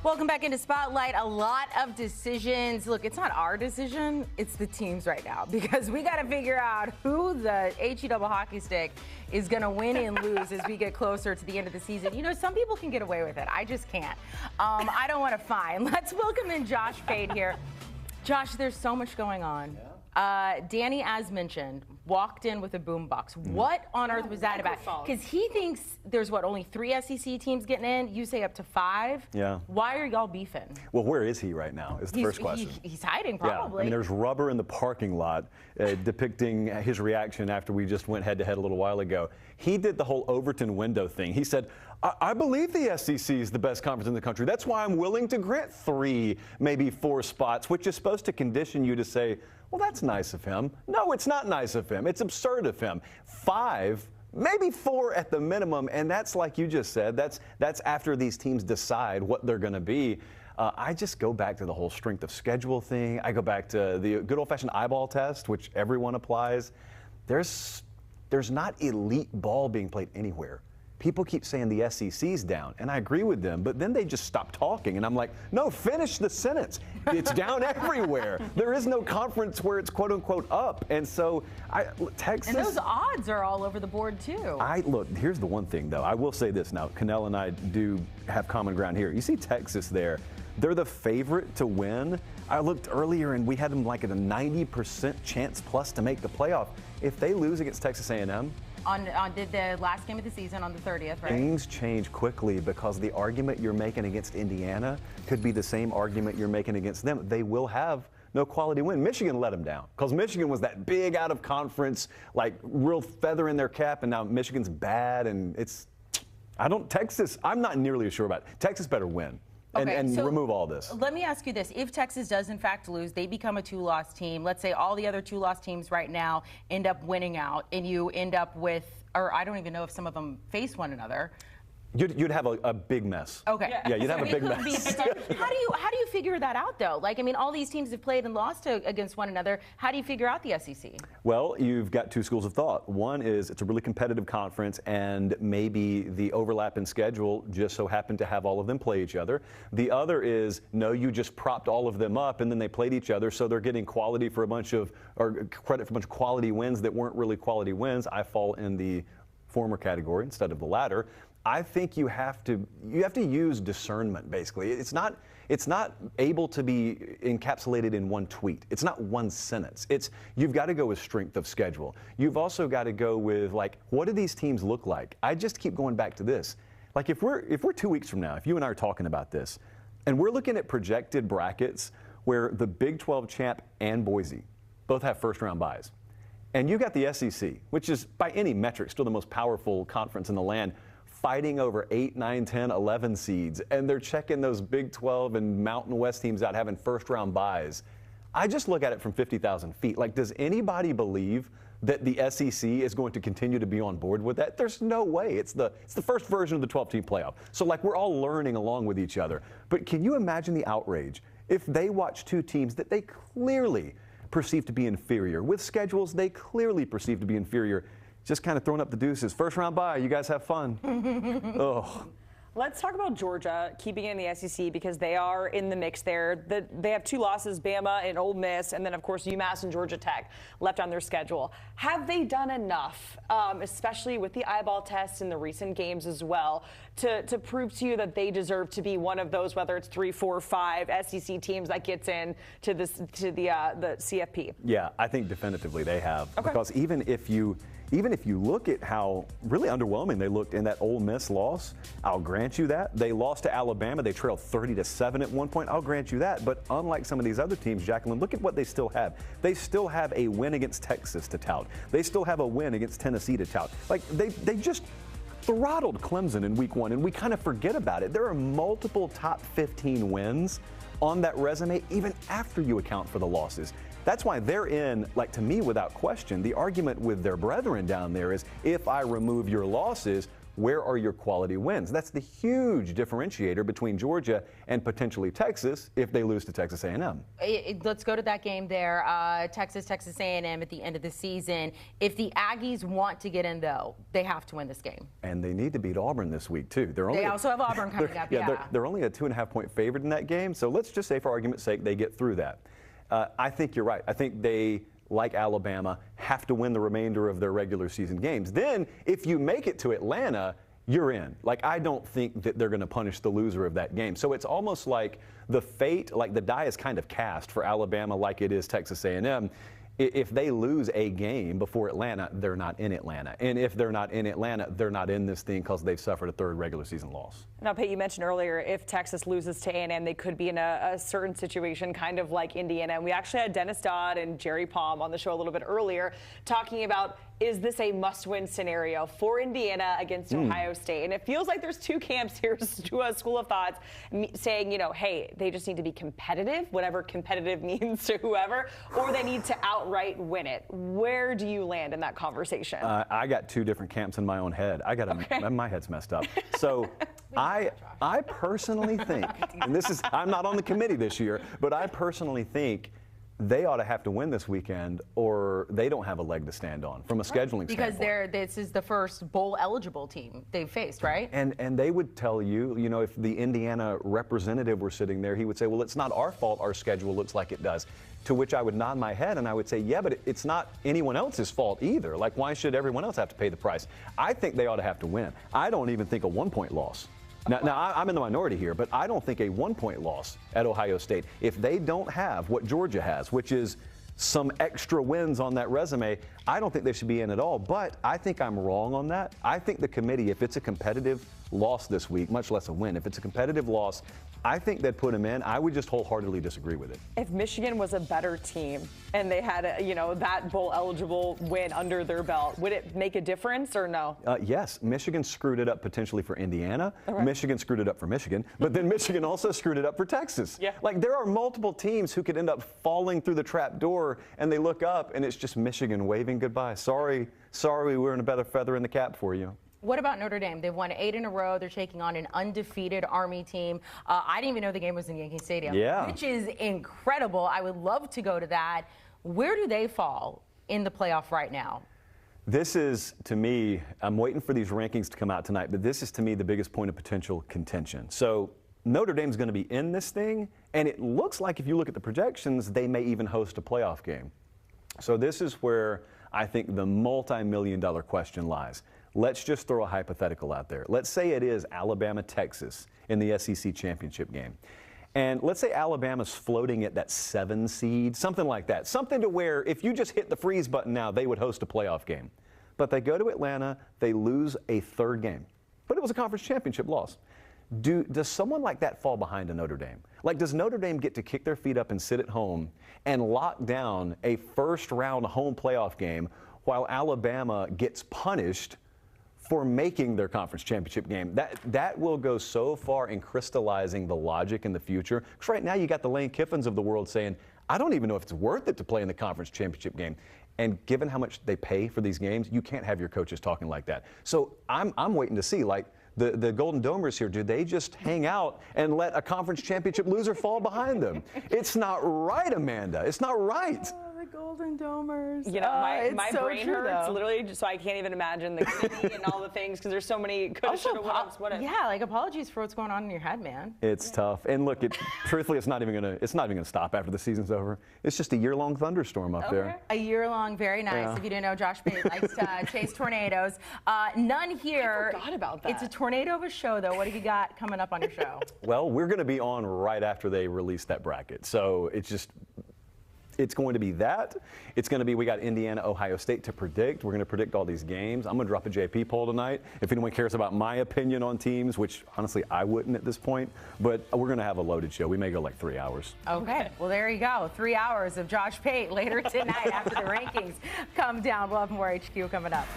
Welcome back into Spotlight. A lot of decisions. Look, it's not our decision, it's the teams right now, because we got to figure out who the HE double hockey stick is going to win and lose as we get closer to the end of the season. You know, some people can get away with it. I just can't. I don't want to fine. Let's welcome in Josh Pate here. Josh, there's so much going on. Danny, as mentioned, walked in with a boombox. What on earth was that about? Because he thinks there's, only 3 SEC teams getting in? You say up to 5? Yeah. Why are y'all beefing? Well, where is he right now is the first question. He's hiding, probably. Yeah. I mean, there's rubber in the parking lot depicting his reaction after we just went head-to-head a little while ago. He did the whole Overton window thing. He said, I believe the SEC is the best conference in the country. That's why I'm willing to grant 3, maybe 4 spots, which is supposed to condition you to say, well, that's nice of him. No, it's not nice of him. It's absurd of him. 5, maybe 4 at the minimum, and that's like you just said. That's after these teams decide what they're going to be. I just go back to the whole strength of schedule thing. I go back to the good old-fashioned eyeball test, which everyone applies. There's not elite ball being played anywhere. People keep saying the SEC's down, and I agree with them, but then they just stop talking, and I'm like, no, finish the sentence. It's down everywhere. There is no conference where it's quote-unquote up, and so Texas... And those odds are all over the board, too. Look, here's the one thing, though. I will say this now. Cannell and I do have common ground here. You see Texas there. They're the favorite to win. I looked earlier, and we had them like at a 90% chance plus to make the playoff. If they lose against Texas A&M, did the last game of the season on the 30th, right? Things change quickly because the argument you're making against Indiana could be the same argument you're making against them. They will have no quality win. Michigan let them down because Michigan was that big out of conference, like real feather in their cap, and now Michigan's bad, and Texas, I'm not nearly as sure about it. Texas better win. And so remove all this. Let me ask you this. If Texas does, in fact, lose, they become a 2-loss team. Let's say all the other 2-loss teams right now end up winning out, and you end up with, or I don't even know if some of them face one another. You'd have a big mess. Okay. Yeah, you'd have a big mess. How do you figure that out, though? Like, I mean, all these teams have played and lost against one another. How do you figure out the SEC? Well, you've got 2 schools of thought. One is it's a really competitive conference, and maybe the overlap in schedule just so happened to have all of them play each other. The other is, no, you just propped all of them up, and then they played each other, so they're getting credit for a bunch of quality wins that weren't really quality wins. I fall in the former category instead of the latter. I think you have to use discernment, basically. It's not able to be encapsulated in one tweet. It's not one sentence. You've got to go with strength of schedule. You've also got to go with, like, what do these teams look like? I just keep going back to this. Like, if we're 2 weeks from now, if you and I are talking about this, and we're looking at projected brackets where the Big 12 champ and Boise both have first-round byes, and you got the SEC, which is by any metric still the most powerful conference in the land, fighting over 8, 9, 10, 11 seeds, and they're checking those Big 12 and Mountain West teams out having first-round byes. I just look at it from 50,000 feet. Like, does anybody believe that the SEC is going to continue to be on board with that? There's no way. It's the first version of the 12-team playoff. So, like, we're all learning along with each other. But can you imagine the outrage if they watch 2 teams that they clearly perceive to be inferior, with schedules they clearly perceive to be inferior, just kind of throwing up the deuces? First round bye, you guys have fun. Ugh. Let's talk about Georgia keeping it in the SEC because they are in the mix there. They have 2 losses, Bama and Ole Miss, and then, of course, UMass and Georgia Tech left on their schedule. Have they done enough, especially with the eyeball test in the recent games as well, to prove to you that they deserve to be one of those, whether it's 3, 4, 5 SEC teams that gets in to the CFP? Yeah, I think definitively they have. Okay. Because even if you look at how really underwhelming they looked in that Ole Miss loss, I'll grant you that. They lost to Alabama. They trailed 30-7 at one point. I'll grant you that. But unlike some of these other teams, Jacqueline, look at what they still have. They still have a win against Texas to tout. They still have a win against Tennessee to tout. Like, they just throttled Clemson in week 1, and we kind of forget about it. There are multiple top 15 wins on that resume, even after you account for the losses. That's why they're in, like, to me, without question, the argument with their brethren down there is, if I remove your losses, where are your quality wins? That's the huge differentiator between Georgia and potentially Texas if they lose to Texas A&M. Let's go to that game there, Texas A&M at the end of the season. If the Aggies want to get in, though, they have to win this game. And they need to beat Auburn this week, too. They also have Auburn coming up, They're only a 2.5-point favorite in that game, so let's just say, for argument's sake, they get through that. I think you're right. I think they, like Alabama, have to win the remainder of their regular season games. Then, if you make it to Atlanta, you're in. Like, I don't think that they're going to punish the loser of that game. So it's almost like the fate, like the die is kind of cast for Alabama like it is Texas A&M. If they lose a game before Atlanta, they're not in Atlanta. And if they're not in Atlanta, they're not in this thing because they've suffered a third regular season loss. Now, Pate, you mentioned earlier, if Texas loses to A&M, they could be in a certain situation, kind of like Indiana. And we actually had Dennis Dodd and Jerry Palm on the show a little bit earlier talking about, is this a must-win scenario for Indiana against Ohio State? And it feels like there's two camps here, to a school of thoughts, saying, you know, hey, they just need to be competitive, whatever competitive means to whoever, or they need to outright win it. Where do you land in that conversation? I got two different camps in my own head. My head's messed up. So I personally think, and I'm not on the committee this year, but I personally think they ought to have to win this weekend, or they don't have a leg to stand on from a scheduling standpoint. Because this is the first bowl-eligible team they've faced, right? And they would tell you, you know, if the Indiana representative were sitting there, he would say, well, it's not our fault our schedule looks like it does. To which I would nod my head and I would say, yeah, but it's not anyone else's fault either. Like, why should everyone else have to pay the price? I think they ought to have to win. I don't even think a 1-point loss. Now, I'm in the minority here, but I don't think a 1-point loss at Ohio State, if they don't have what Georgia has, which is some extra wins on that resume, I don't think they should be in at all. But I think I'm wrong on that. I think the committee, if it's a competitive loss this week, much less a win, if it's a competitive loss, I think they'd put him in. I would just wholeheartedly disagree with it. If Michigan was a better team and they had, that bowl-eligible win under their belt, would it make a difference or no? Yes. Michigan screwed it up potentially for Indiana. Right. Michigan screwed it up for Michigan. But then Michigan also screwed it up for Texas. Yeah. Like, there are multiple teams who could end up falling through the trap door, and they look up, and it's just Michigan waving goodbye. Sorry, we're in a better feather in the cap for you. What about Notre Dame? They've won 8 in a row. They're taking on an undefeated Army team. I didn't even know the game was in Yankee Stadium, which is incredible. I would love to go to that. Where do they fall in the playoff right now? This is, to me, I'm waiting for these rankings to come out tonight, but this is, to me, the biggest point of potential contention. So Notre Dame's going to be in this thing, and it looks like, if you look at the projections, they may even host a playoff game. So this is where I think the multi-million-dollar question lies. Let's just throw a hypothetical out there. Let's say it is Alabama-Texas in the SEC championship game. And let's say Alabama's floating at that 7 seed, something like that. Something to where if you just hit the freeze button now, they would host a playoff game. But they go to Atlanta, they lose a third game. But it was a conference championship loss. Does someone like that fall behind a Notre Dame? Like, does Notre Dame get to kick their feet up and sit at home and lock down a first-round home playoff game while Alabama gets punished for making their conference championship game? That will go so far in crystallizing the logic in the future. Because right now you got the Lane Kiffins of the world saying, I don't even know if it's worth it to play in the conference championship game. And given how much they pay for these games, you can't have your coaches talking like that. So I'm waiting to see, like, the Golden Domers here, do they just hang out and let a conference championship loser fall behind them? It's not right, Amanda. It's not right. The Golden Domers. You know, my brain hurts literally, just so I can't even imagine the committee and all the things, because there's so many coulda, shoulda, woulda. Yeah, like, apologies for what's going on in your head, man. It's tough. And look, truthfully, it's not even gonna stop after the season's over. It's just a year-long thunderstorm up there. A year-long, very nice. Yeah. If you didn't know, Josh Pate likes to chase tornadoes. None here. I forgot about that. It's a tornado of a show, though. What have you got coming up on your show? Well, we're going to be on right after they release that bracket. So it's going to be that. It's going to be, we got Indiana, Ohio State to predict. We're going to predict all these games. I'm going to drop a JP poll tonight. If anyone cares about my opinion on teams, which honestly I wouldn't at this point, but we're going to have a loaded show. We may go like 3 hours. Okay, well, there you go. 3 hours of Josh Pate later tonight after the rankings come down. We'll have more HQ coming up.